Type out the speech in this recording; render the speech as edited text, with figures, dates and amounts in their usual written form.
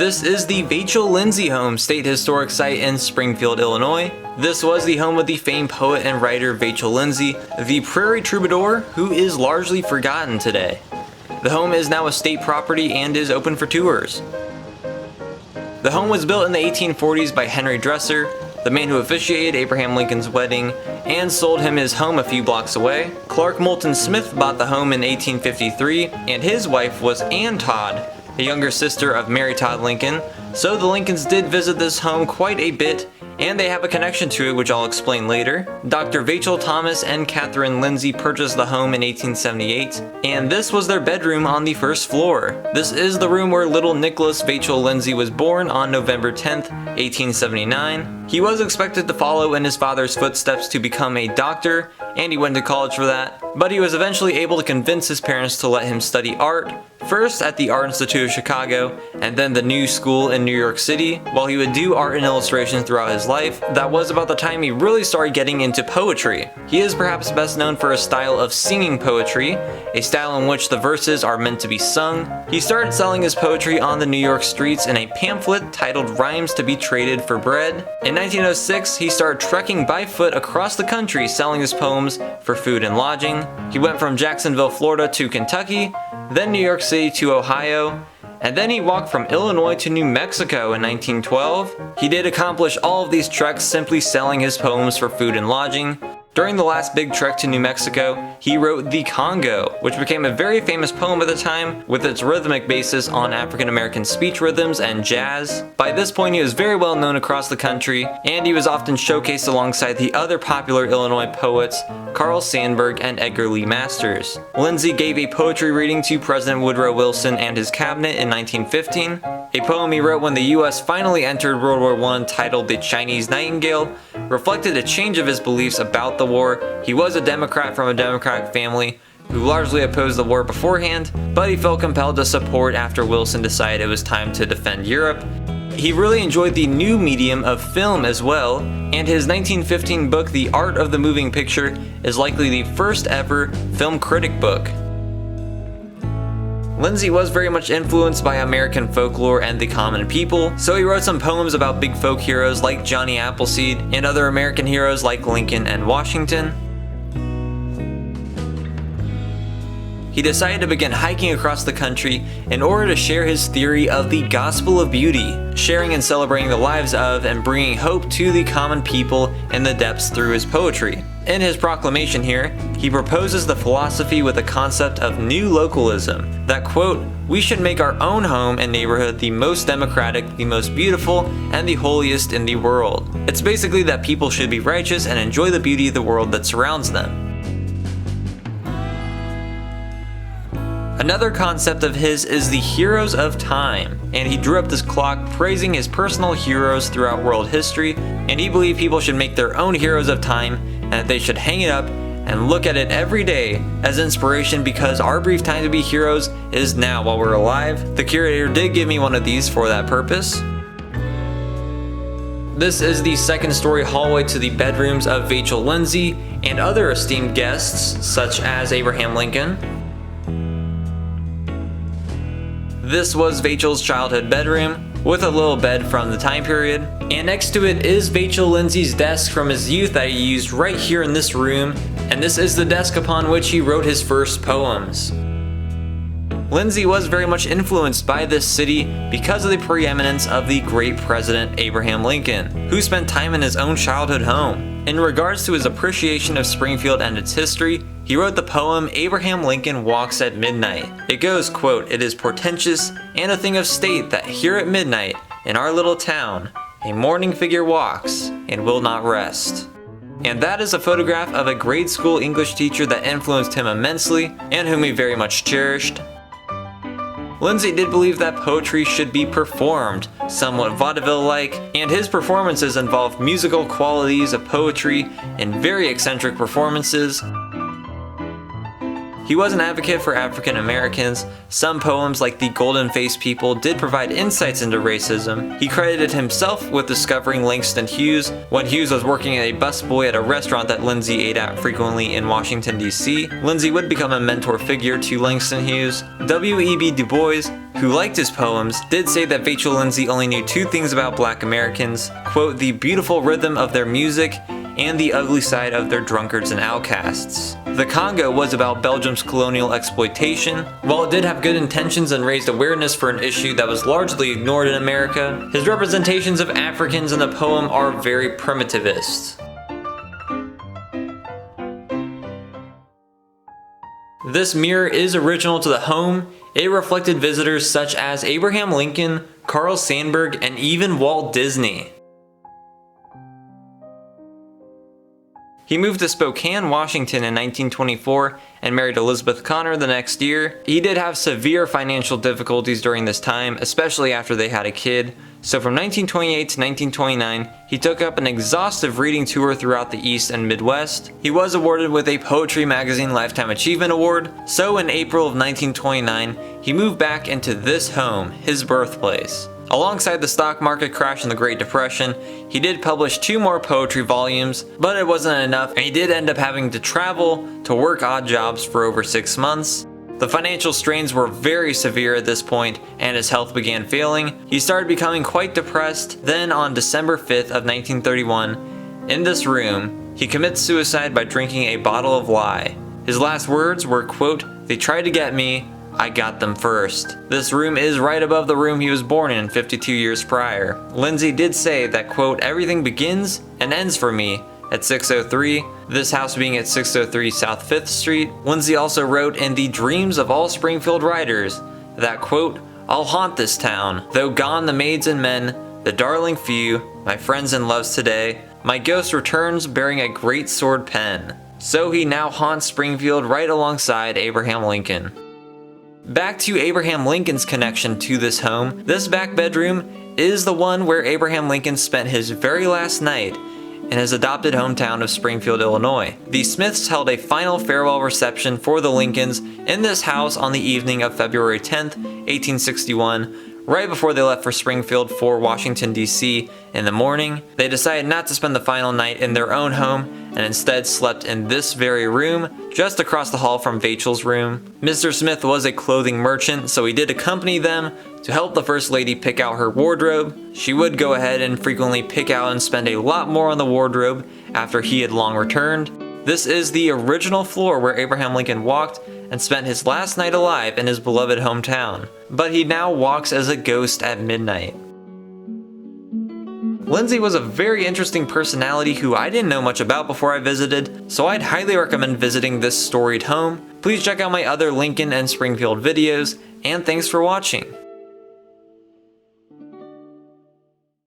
This is the Vachel Lindsay Home State Historic Site in Springfield, Illinois. This was the home of the famed poet and writer Vachel Lindsay, the prairie troubadour who is largely forgotten today. The home is now a state property and is open for tours. The home was built in the 1840s by Henry Dresser, the man who officiated Abraham Lincoln's wedding and sold him his home a few blocks away. Clark Moulton Smith bought the home in 1853, and his wife was Ann Todd, a younger sister of Mary Todd Lincoln, so the Lincolns did visit this home quite a bit, and they have a connection to it which I'll explain later. Dr. Vachel Thomas and Catherine Lindsay purchased the home in 1878, and this was their bedroom on the first floor. This is the room where little Nicholas Vachel Lindsay was born on November 10th, 1879. He was expected to follow in his father's footsteps to become a doctor, and he went to college for that, but he was eventually able to convince his parents to let him study art, first at the Art Institute of Chicago, and then the New School in New York City. While he would do art and illustration throughout his life, that was about the time he really started getting into poetry. He is perhaps best known for a style of singing poetry, a style in which the verses are meant to be sung. He started selling his poetry on the New York streets in a pamphlet titled Rhymes to be Traded for Bread. In 1906, he started trekking by foot across the country selling his poems for food and lodging. He went from Jacksonville, Florida to Kentucky, then New York City to Ohio, and then he walked from Illinois to New Mexico in 1912. He did accomplish all of these treks simply selling his poems for food and lodging. During the last big trek to New Mexico, he wrote The Congo, which became a very famous poem at the time with its rhythmic basis on African American speech rhythms and jazz. By this point, he was very well known across the country, and he was often showcased alongside the other popular Illinois poets, Carl Sandburg and Edgar Lee Masters. Lindsay gave a poetry reading to President Woodrow Wilson and his cabinet in 1915. A poem he wrote when the US finally entered World War I titled The Chinese Nightingale reflected a change of his beliefs about the war. He was a Democrat from a Democratic family who largely opposed the war beforehand, but he felt compelled to support after Wilson decided it was time to defend Europe. He really enjoyed the new medium of film as well, and his 1915 book The Art of the Moving Picture is likely the first ever film critic book. Lindsay was very much influenced by American folklore and the common people, so he wrote some poems about big folk heroes like Johnny Appleseed and other American heroes like Lincoln and Washington. He decided to begin hiking across the country in order to share his theory of the gospel of beauty, sharing and celebrating the lives of and bringing hope to the common people in the depths through his poetry. In his proclamation here, he proposes the philosophy with the concept of new localism, that quote, "We should make our own home and neighborhood the most democratic, the most beautiful, and the holiest in the world." It's basically that people should be righteous and enjoy the beauty of the world that surrounds them. Another concept of his is the heroes of time, and he drew up this clock praising his personal heroes throughout world history, and he believed people should make their own heroes of time and that they should hang it up and look at it every day as inspiration because our brief time to be heroes is now while we're alive. The curator did give me one of these for that purpose. This is the second story hallway to the bedrooms of Vachel Lindsay and other esteemed guests such as Abraham Lincoln. This was Vachel's childhood bedroom, with a little bed from the time period. And next to it is Vachel Lindsay's desk from his youth that he used right here in this room, and this is the desk upon which he wrote his first poems. Lindsay was very much influenced by this city because of the preeminence of the great President Abraham Lincoln, who spent time in his own childhood home. In regards to his appreciation of Springfield and its history, he wrote the poem Abraham Lincoln Walks at Midnight. It goes, quote, "It is portentous and a thing of state that here at midnight, in our little town, a mourning figure walks and will not rest." And that is a photograph of a grade school English teacher that influenced him immensely and whom he very much cherished. Lindsay did believe that poetry should be performed, somewhat vaudeville-like, and his performances involved musical qualities of poetry in very eccentric performances. He was an advocate for African Americans. Some poems like The Golden-Faced People did provide insights into racism. He credited himself with discovering Langston Hughes when Hughes was working as a busboy at a restaurant that Lindsay ate at frequently in Washington, D.C. Lindsay would become a mentor figure to Langston Hughes. W.E.B. Du Bois, who liked his poems, did say that Vachel Lindsay only knew two things about Black Americans, quote, the beautiful rhythm of their music and the ugly side of their drunkards and outcasts. The Congo was about Belgium's colonial exploitation. While it did have good intentions and raised awareness for an issue that was largely ignored in America, his representations of Africans in the poem are very primitivist. This mirror is original to the home. It reflected visitors such as Abraham Lincoln, Carl Sandburg, and even Walt Disney. He moved to Spokane, Washington in 1924 and married Elizabeth Connor the next year. He did have severe financial difficulties during this time, especially after they had a kid. So from 1928 to 1929, he took up an exhaustive reading tour throughout the East and Midwest. He was awarded with a Poetry Magazine Lifetime Achievement Award. So in April of 1929, he moved back into this home, his birthplace. Alongside the stock market crash and the Great Depression, he did publish 2 more poetry volumes, but it wasn't enough, and he did end up having to travel to work odd jobs for over 6 months. The financial strains were very severe at this point, and his health began failing. He started becoming quite depressed. Then on December 5th of 1931, in this room, he commits suicide by drinking a bottle of lye. His last words were, quote, "They tried to get me, I got them first." This room is right above the room he was born in 52 years prior. Lindsay did say that, quote, "Everything begins and ends for me at 603, this house being at 603 South 5th Street. Lindsay also wrote in The Dreams of All Springfield Writers that, quote, "I'll haunt this town, though gone the maids and men, the darling few, my friends and loves today, my ghost returns bearing a great sword pen." So he now haunts Springfield right alongside Abraham Lincoln. Back to Abraham Lincoln's connection to this home, this back bedroom is the one where Abraham Lincoln spent his very last night in his adopted hometown of Springfield, Illinois. The Smiths held a final farewell reception for the Lincolns in this house on the evening of February 10th, 1861, right before they left for Springfield for Washington, D.C. in the morning. They decided not to spend the final night in their own home and instead slept in this very room, just across the hall from Vachel's room. Mr. Smith was a clothing merchant, so he did accompany them to help the First Lady pick out her wardrobe. She would go ahead and frequently pick out and spend a lot more on the wardrobe after he had long returned. This is the original floor where Abraham Lincoln walked and spent his last night alive in his beloved hometown. But he now walks as a ghost at midnight. Lindsay was a very interesting personality who I didn't know much about before I visited, so I'd highly recommend visiting this storied home. Please check out my other Lincoln and Springfield videos, and thanks for watching.